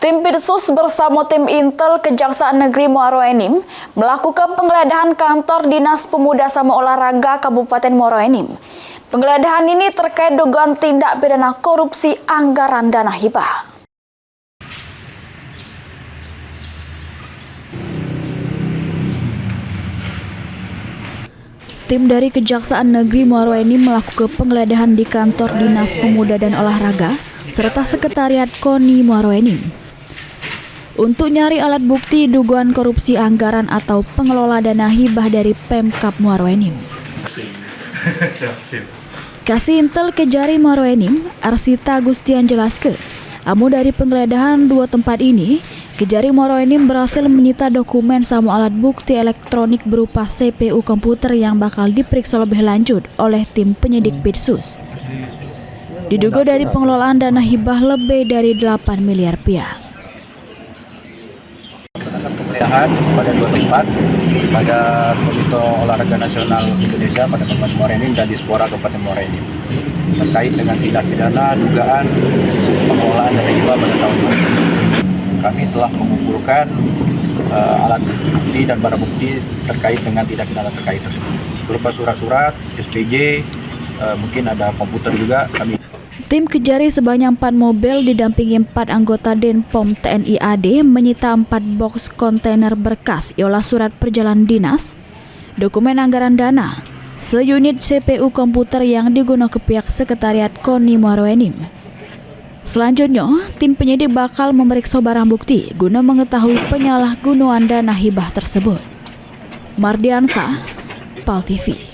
Tim Pirsus bersama tim Intel Kejaksaan Negeri Muaro Enim melakukan penggeledahan kantor Dinas Pemuda sama Olahraga Kabupaten Muaro Enim. Penggeledahan ini terkait dugaan tindak pidana korupsi anggaran dana hibah. Tim dari Kejaksaan Negeri Muaro Enim melakukan penggeledahan di kantor Dinas Pemuda dan Olahraga serta Sekretariat KONI Muaro Enim untuk nyari alat bukti dugaan korupsi anggaran atau pengelola dana hibah dari Pemkab Muaro Enim. Kasih Intel Kejari Muaro Enim, Arsita Agustian jelaskan, dari penggeledahan dua tempat ini, Kejari Muaro Enim berhasil menyita dokumen sama alat bukti elektronik berupa CPU komputer yang bakal diperiksa lebih lanjut oleh tim penyidik Pirsus. Diduga dari pengelolaan dana hibah lebih dari 8 miliar rupiah. Penggeledahan pada dua tempat, pada Komite Olahraga Nasional Indonesia pada Kabupaten Muaro Enim dan Dispora Kabupaten Muaro Enim terkait dengan tindak pidana dugaan pengelolaan dana hibah pada tahun 2020. Kami telah mengumpulkan alat bukti dan barang bukti terkait dengan tindak pidana terkait tersebut berupa surat-surat, SPJ, mungkin ada komputer juga. Tim Kejari sebanyak 4 mobil didampingi 4 anggota Denpom TNI AD menyita 4 box kontainer berkas ialah surat perjalanan dinas, dokumen anggaran dana, seunit CPU komputer yang digunakan pihak Sekretariat KONI Muaro Enim. Selanjutnya, tim penyidik bakal memeriksa barang bukti guna mengetahui penyalahgunaan dana hibah tersebut. Mardiansa, PAL TV.